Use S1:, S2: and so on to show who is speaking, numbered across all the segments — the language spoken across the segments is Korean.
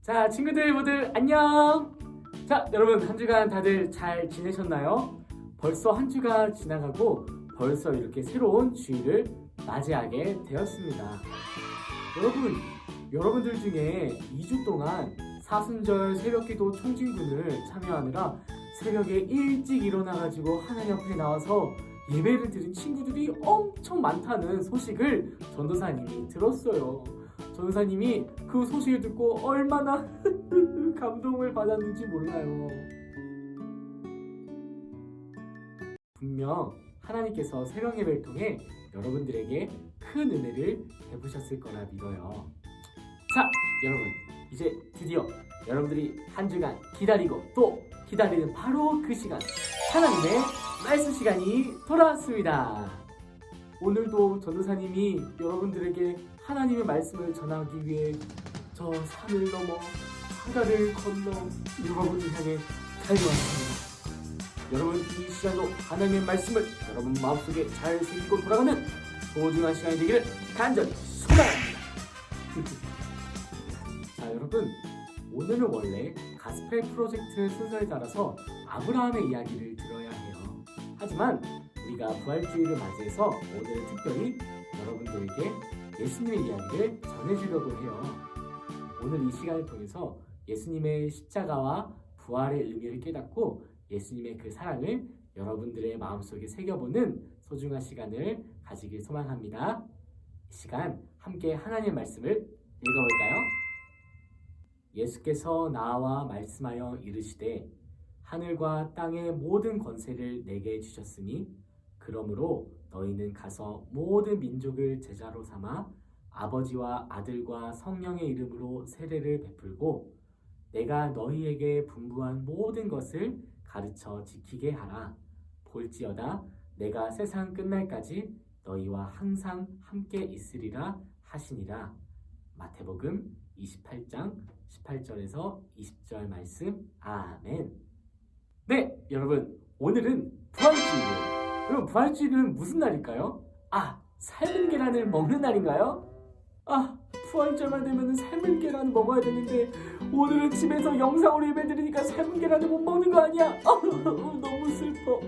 S1: 자, 친구들 모두 안녕! 자, 여러분 한 주간 다들 잘 지내셨나요? 벌써 한 주가 지나가고 벌써 이렇게 새로운 주일을 맞이하게 되었습니다. 여러분들 중에 2주 동안 사순절 새벽기도 청진군을 참여하느라 새벽에 일찍 일어나가지고 하나님 앞에 나와서 예배를 드린 친구들이 엄청 많다는 소식을 전도사님이 들었어요. 전도사님이 그 소식을 듣고 얼마나 감동을 받았는지 몰라요. 분명 하나님께서 새벽 예배를 통해 여러분들에게 큰 은혜를 베푸셨을 거라 믿어요. 자, 여러분, 이제 드디어 여러분들이 한 주간 기다리고 또 기다리는 바로 그 시간, 하나님의 말씀 시간이 돌아왔습니다. 오늘도 전도사님이 여러분들에게 하나님의 말씀을 전하기 위해 저 산을 넘어 바다를 건너 여러분을 향해 달려왔습니다. 여러분, 이 시간도 하나님의 말씀을 여러분 마음속에 잘 새기고 돌아가는 소중한 시간이 되기를 간절히 소망합니다. 자, 여러분, 오늘은 원래 가스펠 프로젝트 순서에 따라서 아브라함의 이야기를 들어야 해요. 하지만 우리가 부활주의를 맞이해서 오늘은 특별히 여러분들에게 예수님의 이야기를 전해주려고 해요. 오늘 이 시간을 통해서 예수님의 십자가와 부활의 의미를 깨닫고 예수님의 그 사랑을 여러분들의 마음속에 새겨보는 소중한 시간을 가지길 소망합니다. 이 시간 함께 하나님의 말씀을 읽어볼까요? 예수께서 나와 말씀하여 이르시되 하늘과 땅의 모든 권세를 내게 주셨으니 그러므로 너희는 가서 모든 민족을 제자로 삼아 아버지와 아들과 성령의 이름으로 세례를 베풀고 내가 너희에게 분부한 모든 것을 가르쳐 지키게 하라. 볼지어다 내가 세상 끝날까지 너희와 항상 함께 있으리라 하시니라. 마태복음 28장 18절에서 20절 말씀. 아멘. 네, 여러분, 오늘은 부활주일이에요. 여러분, 부활주일은 무슨 날일까요? 삶은 계란을 먹는 날인가요? 부활절만 되면 삶은 계란을 먹어야 되는데 오늘은 집에서 영상으로 예배드리니까 삶은 계란을 못 먹는 거 아니야? 너무 슬퍼.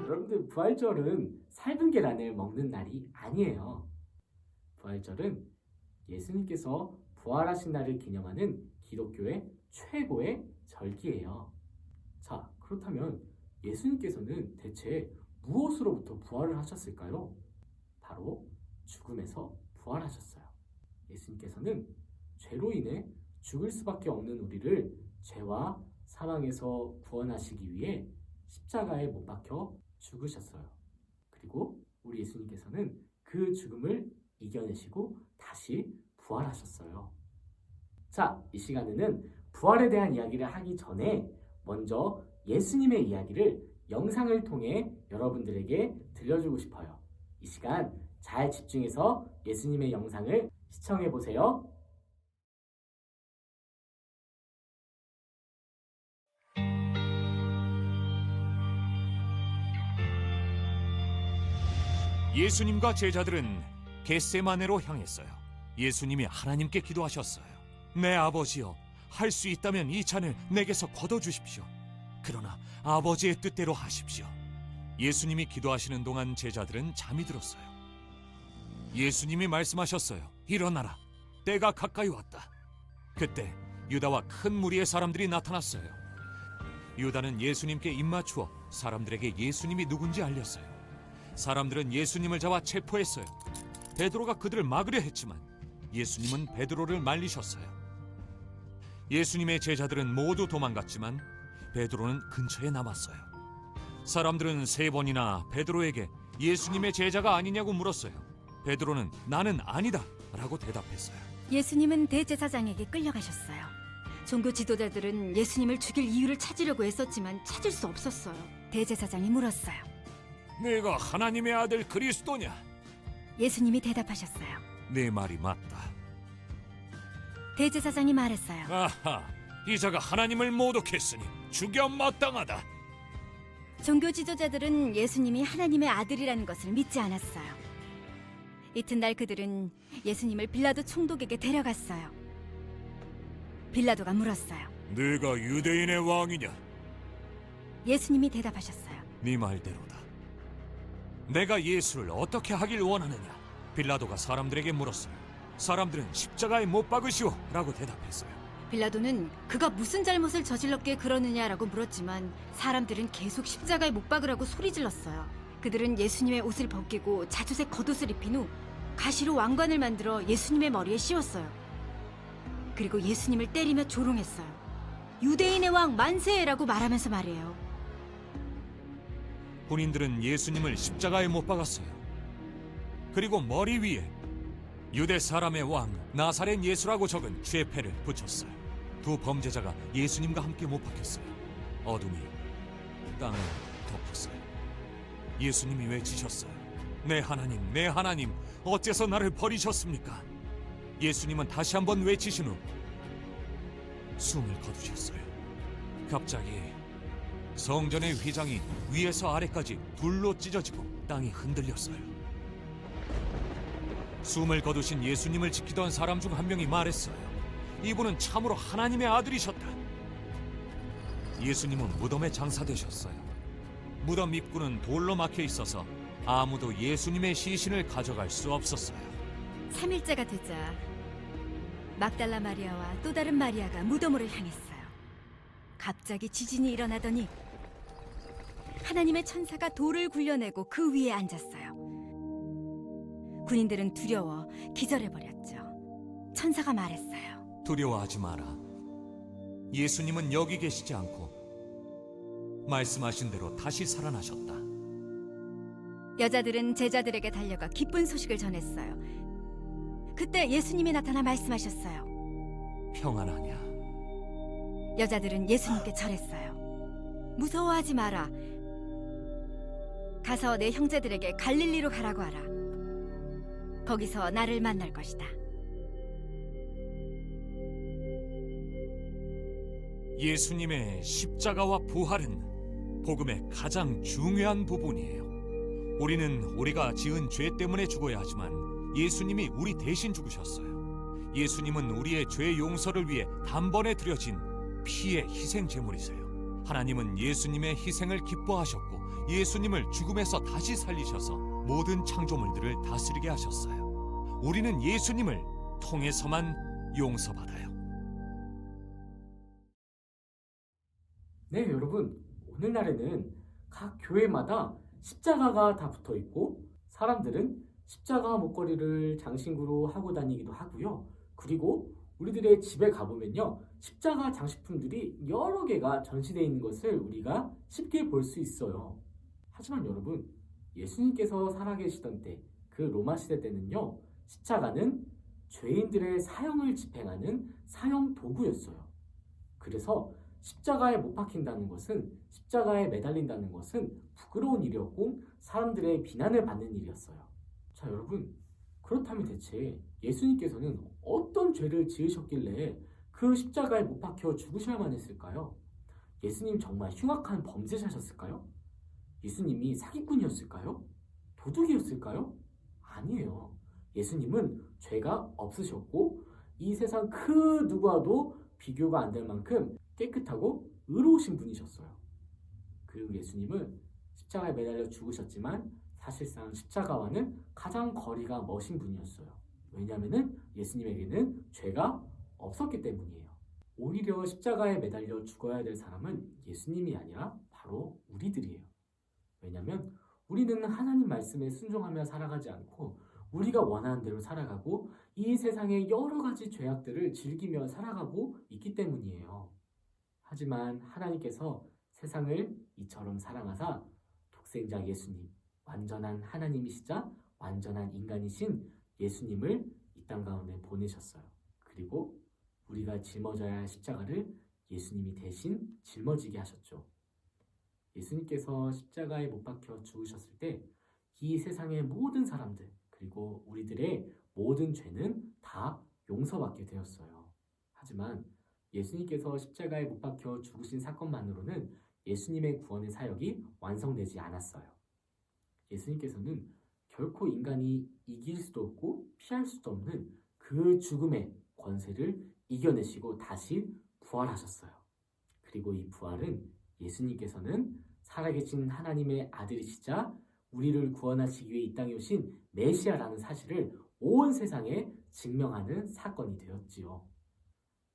S1: 여러분들, 부활절은 삶은 계란을 먹는 날이 아니에요. 부활절은 예수님께서 부활하신 날을 기념하는 기독교의 최고의 절기예요. 자, 그렇다면 예수님께서는 대체 무엇으로부터 부활을 하셨을까요? 바로 죽음에서 부활하셨어요. 예수님께서는 죄로 인해 죽을 수밖에 없는 우리를 죄와 사망에서 구원하시기 위해 십자가에 못 박혀 죽으셨어요. 그리고 우리 예수님께서는 그 죽음을 이겨내시고 다시 부활하셨어요. 자, 이 시간에는 부활에 대한 이야기를 하기 전에 먼저 예수님의 이야기를 영상을 통해 여러분들에게 들려주고 싶어요. 이 시간 잘 집중해서 예수님의 영상을 시청해 보세요.
S2: 예수님과 제자들은 겟세마네로 향했어요. 예수님이 하나님께 기도하셨어요. 내 아버지여, 할 수 있다면 이 잔을 내게서 거둬주십시오. 그러나 아버지의 뜻대로 하십시오. 예수님이 기도하시는 동안 제자들은 잠이 들었어요. 예수님이 말씀하셨어요. 일어나라, 때가 가까이 왔다. 그때 유다와 큰 무리의 사람들이 나타났어요. 유다는 예수님께 입맞추어 사람들에게 예수님이 누군지 알렸어요. 사람들은 예수님을 잡아 체포했어요. 베드로가 그들을 막으려 했지만 예수님은 베드로를 말리셨어요. 예수님의 제자들은 모두 도망갔지만 베드로는 근처에 남았어요. 사람들은 3번이나 베드로에게 예수님의 제자가 아니냐고 물었어요. 베드로는 나는 아니다 라고 대답했어요.
S3: 예수님은 대제사장에게 끌려가셨어요. 종교 지도자들은 예수님을 죽일 이유를 찾으려고 애썼지만 찾을 수 없었어요. 대제사장이 물었어요.
S2: 네가 하나님의 아들 그리스도냐?
S3: 예수님이 대답하셨어요.
S2: 네 말이 맞다.
S3: 대제사장이 말했어요.
S2: 아하, 이자가 하나님을 모독했으니 죽여 마땅하다.
S3: 종교 지도자들은 예수님이 하나님의 아들이라는 것을 믿지 않았어요. 이튿날 그들은 예수님을 빌라도 총독에게 데려갔어요. 빌라도가 물었어요.
S2: 네가 유대인의 왕이냐?
S3: 예수님이 대답하셨어요.
S2: 네 말대로다. 내가 예수를 어떻게 하길 원하느냐? 빌라도가 사람들에게 물었어요. 사람들은 십자가에 못 박으시오 라고 대답했어요.
S3: 빌라도는 그가 무슨 잘못을 저질렀기에 그러느냐라고 물었지만 사람들은 계속 십자가에 못 박으라고 소리 질렀어요. 그들은 예수님의 옷을 벗기고 자주색 겉옷을 입힌 후 가시로 왕관을 만들어 예수님의 머리에 씌웠어요. 그리고 예수님을 때리며 조롱했어요. 유대인의 왕 만세라고 말하면서 말이에요.
S2: 군인들은 예수님을 십자가에 못 박았어요. 그리고 머리 위에 유대 사람의 왕 나사렛 예수라고 적은 죄패를 붙였어요. 두 범죄자가 예수님과 함께 못 박혔어요. 어둠이 땅을 덮었어요. 예수님이 외치셨어요. 내 하나님, 내 하나님, 어째서 나를 버리셨습니까? 예수님은 다시 한번 외치신 후 숨을 거두셨어요. 갑자기 성전의 휘장이 위에서 아래까지 둘로 찢어지고 땅이 흔들렸어요. 숨을 거두신 예수님을 지키던 사람 중 한 명이 말했어요. 이분은 참으로 하나님의 아들이셨다. 예수님은 무덤에 장사되셨어요. 무덤 입구는 돌로 막혀 있어서 아무도 예수님의 시신을 가져갈 수 없었어요.
S3: 3일째가 되자 막달라 마리아와 또 다른 마리아가 무덤으로 향했어요. 갑자기 지진이 일어나더니 하나님의 천사가 돌을 굴려내고 그 위에 앉았어요. 군인들은 두려워 기절해버렸죠. 천사가 말했어요.
S2: 두려워하지 마라. 예수님은 여기 계시지 않고 말씀하신 대로 다시 살아나셨다.
S3: 여자들은 제자들에게 달려가 기쁜 소식을 전했어요. 그때 예수님이 나타나 말씀하셨어요.
S2: 평안하냐?
S3: 여자들은 예수님께 절했어요. 무서워하지 마라. 가서 내 형제들에게 갈릴리로 가라고 하라. 거기서 나를 만날 것이다.
S2: 예수님의 십자가와 부활은 복음의 가장 중요한 부분이에요. 우리는 우리가 지은 죄 때문에 죽어야 하지만 예수님이 우리 대신 죽으셨어요. 예수님은 우리의 죄 용서를 위해 단번에 드려진 피의 희생 제물이세요. 하나님은 예수님의 희생을 기뻐하셨고 예수님을 죽음에서 다시 살리셔서 모든 창조물들을 다스리게 하셨어요. 우리는 예수님을 통해서만 용서받아요.
S1: 네, 여러분. 오늘날에는 각 교회마다 십자가가 다 붙어 있고 사람들은 십자가 목걸이를 장신구로 하고 다니기도 하고요. 그리고 우리들의 집에 가보면요. 십자가 장식품들이 여러 개가 전시되어 있는 것을 우리가 쉽게 볼 수 있어요. 하지만 여러분, 예수님께서 살아계시던 때, 그 로마 시대 때는요. 십자가는 죄인들의 사형을 집행하는 사형 도구였어요. 그래서 십자가에 못 박힌다는 것은, 십자가에 매달린다는 것은 부끄러운 일이었고 사람들의 비난을 받는 일이었어요. 자, 여러분, 그렇다면 대체 예수님께서는 어떤 죄를 지으셨길래 그 십자가에 못 박혀 죽으셔야만 했을까요? 예수님 정말 흉악한 범죄자셨을까요? 예수님이 사기꾼이었을까요? 도둑이었을까요? 아니에요. 예수님은 죄가 없으셨고 이 세상 그 누구와도 비교가 안 될 만큼 깨끗하고 의로우신 분이셨어요. 그리고 예수님은 십자가에 매달려 죽으셨지만 사실상 십자가와는 가장 거리가 머신 분이었어요. 왜냐하면 예수님에게는 죄가 없었기 때문이에요. 오히려 십자가에 매달려 죽어야 될 사람은 예수님이 아니라 바로 우리들이에요. 왜냐하면 우리는 하나님 말씀에 순종하며 살아가지 않고 우리가 원하는 대로 살아가고 이 세상의 여러 가지 죄악들을 즐기며 살아가고 있기 때문이에요. 하지만 하나님께서 세상을 이처럼 사랑하사 독생자 예수님, 완전한 하나님이시자 완전한 인간이신 예수님을 이 땅 가운데 보내셨어요. 그리고 우리가 짊어져야 할 십자가를 예수님이 대신 짊어지게 하셨죠. 예수님께서 십자가에 못 박혀 죽으셨을 때 이 세상의 모든 사람들 그리고 우리들의 모든 죄는 다 용서받게 되었어요. 하지만 예수님께서 십자가에 못 박혀 죽으신 사건만으로는 예수님의 구원의 사역이 완성되지 않았어요. 예수님께서는 결코 인간이 이길 수도 없고 피할 수도 없는 그 죽음의 권세를 이겨내시고 다시 부활하셨어요. 그리고 이 부활은 예수님께서는 살아계신 하나님의 아들이시자 우리를 구원하시기 위해 이 땅에 오신 메시아라는 사실을 온 세상에 증명하는 사건이 되었지요.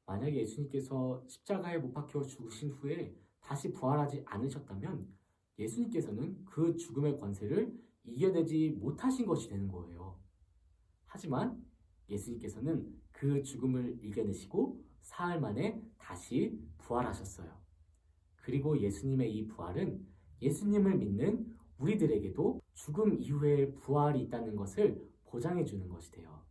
S1: 만약에 예수님께서 십자가에 못 박혀 죽으신 후에 다시 부활하지 않으셨다면 예수님께서는 그 죽음의 권세를 이겨내지 못하신 것이 되는 거예요. 하지만 예수님께서는 그 죽음을 이겨내시고 사흘 만에 다시 부활하셨어요. 그리고 예수님의 이 부활은 예수님을 믿는 우리들에게도 죽음 이후에 부활이 있다는 것을 보장해 주는 것이 돼요.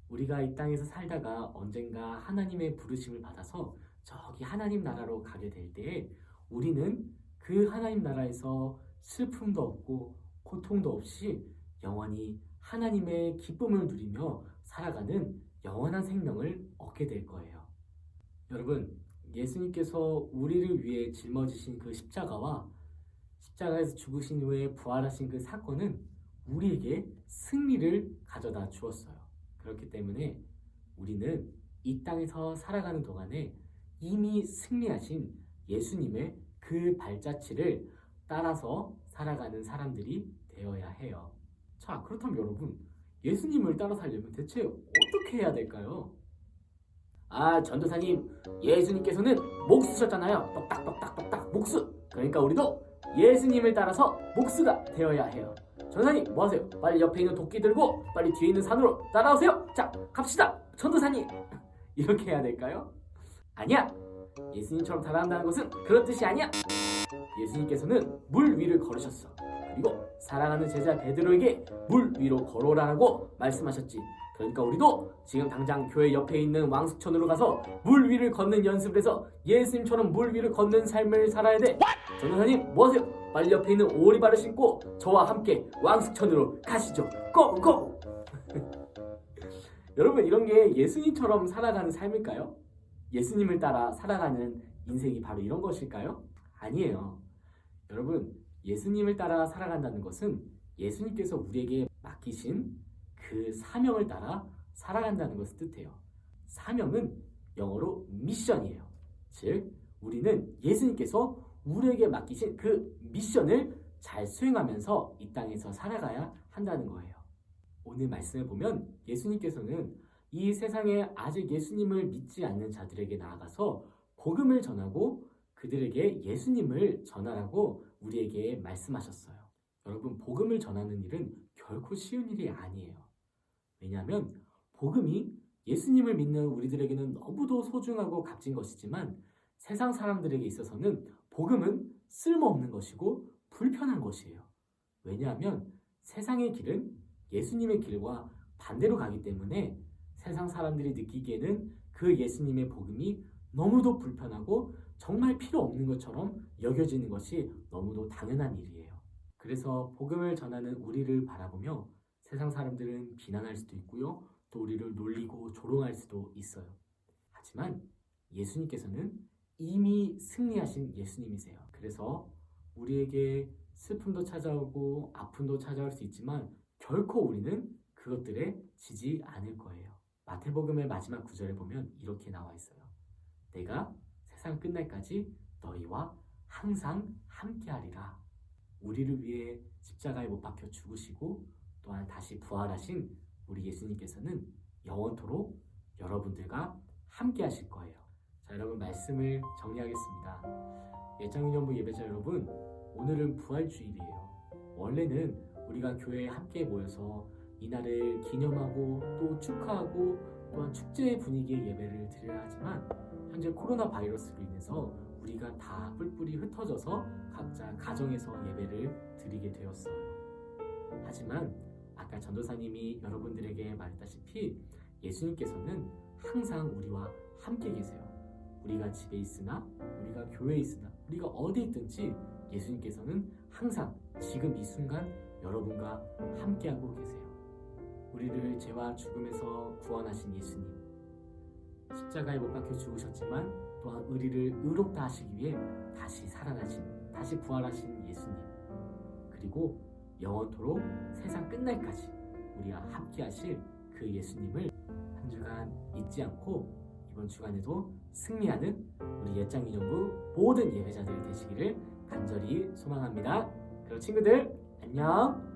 S1: 우리가 이 땅에서 살다가 언젠가 하나님의 부르심을 받아서 저기 하나님 나라로 가게 될 때에 우리는 그 하나님 나라에서 슬픔도 없고 고통도 없이 영원히 하나님의 기쁨을 누리며 살아가는 영원한 생명을 얻게 될 거예요. 여러분, 예수님께서 우리를 위해 짊어지신 그 십자가와 십자가에서 죽으신 후에 부활하신 그 사건은 우리에게 승리를 가져다 주었어요. 그렇기 때문에 우리는 이 땅에서 살아가는 동안에 이미 승리하신 예수님의 그 발자취를 따라서 살아가는 사람들이 되어야 해요. 자, 그렇다면 여러분, 예수님을 따라 살려면 대체 어떻게 해야 될까요? 아, 전도사님, 예수님께서는 목수셨잖아요. 똑딱똑딱똑딱 목수. 그러니까 우리도 예수님을 따라서 목수가 되어야 해요. 전도사님, 뭐 하세요? 빨리 옆에 있는 도끼 들고 빨리 뒤에 있는 산으로 따라오세요. 자, 갑시다. 전도사님. 이렇게 해야 될까요? 아니야. 예수님처럼 살아간다는 것은 그런 뜻이 아니야. 예수님께서는 물 위를 걸으셨어. 그리고 사랑하는 제자 베드로에게 물 위로 걸어오라고 말씀하셨지. 그러니까 우리도 지금 당장 교회 옆에 있는 왕숙천으로 가서 물 위를 걷는 연습을 해서 예수님처럼 물 위를 걷는 삶을 살아야 돼. 전도사님, 뭐 하세요? 빨리 옆에 있는 오리발을 신고 저와 함께 왕숙천으로 가시죠. 고고! 여러분, 이런 게 예수님처럼 살아가는 삶일까요? 예수님을 따라 살아가는 인생이 바로 이런 것일까요? 아니에요. 여러분, 예수님을 따라 살아간다는 것은 예수님께서 우리에게 맡기신 그 사명을 따라 살아간다는 것을 뜻해요. 사명은 영어로 미션이에요. 즉, 우리는 예수님께서 우리에게 맡기신 그 미션을 잘 수행하면서 이 땅에서 살아가야 한다는 거예요. 오늘 말씀을 보면 예수님께서는 이 세상에 아직 예수님을 믿지 않는 자들에게 나아가서 복음을 전하고 그들에게 예수님을 전하라고 우리에게 말씀하셨어요. 여러분, 복음을 전하는 일은 결코 쉬운 일이 아니에요. 왜냐하면 복음이 예수님을 믿는 우리들에게는 너무도 소중하고 값진 것이지만 세상 사람들에게 있어서는 복음은 쓸모없는 것이고 불편한 것이에요. 왜냐하면 세상의 길은 예수님의 길과 반대로 가기 때문에 세상 사람들이 느끼기에는 그 예수님의 복음이 너무도 불편하고 정말 필요 없는 것처럼 여겨지는 것이 너무도 당연한 일이에요. 그래서 복음을 전하는 우리를 바라보며 세상 사람들은 비난할 수도 있고요. 또 우리를 놀리고 조롱할 수도 있어요. 하지만 예수님께서는 이미 승리하신 예수님이세요. 그래서 우리에게 슬픔도 찾아오고 아픔도 찾아올 수 있지만 결코 우리는 그것들에 지지 않을 거예요. 마태복음의 마지막 구절에 보면 이렇게 나와 있어요. 내가 세상 끝날까지 너희와 항상 함께하리라. 우리를 위해 십자가에 못 박혀 죽으시고 또한 다시 부활하신 우리 예수님께서는 영원토록 여러분들과 함께하실 거예요. 자, 여러분, 말씀을 정리하겠습니다. 예정연부 예배자 여러분, 오늘은 부활주일이에요. 원래는 우리가 교회에 함께 모여서 이날을 기념하고 또 축하하고 또한 축제의 분위기의 예배를 드려야 하지만 현재 코로나 바이러스로 인해서 우리가 다 뿔뿔이 흩어져서 각자 가정에서 예배를 드리게 되었어요. 하지만 아까 전도사님이 여러분들에게 말했다시피 예수님께서는 항상 우리와 함께 계세요. 우리가 집에 있으나 우리가 교회에 있으나 우리가 어디 있든지 예수님께서는 항상 지금 이 순간 여러분과 함께하고 계세요. 우리를 죄와 죽음에서 구원하신 예수님, 십자가에 못 박혀 죽으셨지만 또한 우리를 의롭다 하시기 위해 다시 살아나신, 다시 부활하신 예수님, 그리고 영원토록 세상 끝날까지 우리와 함께 하실 그 예수님을 한 주간 잊지 않고 이번 주간에도 승리하는 우리 옛장인연부 모든 예배자들이 되시기를 간절히 소망합니다. 그럼 친구들 안녕.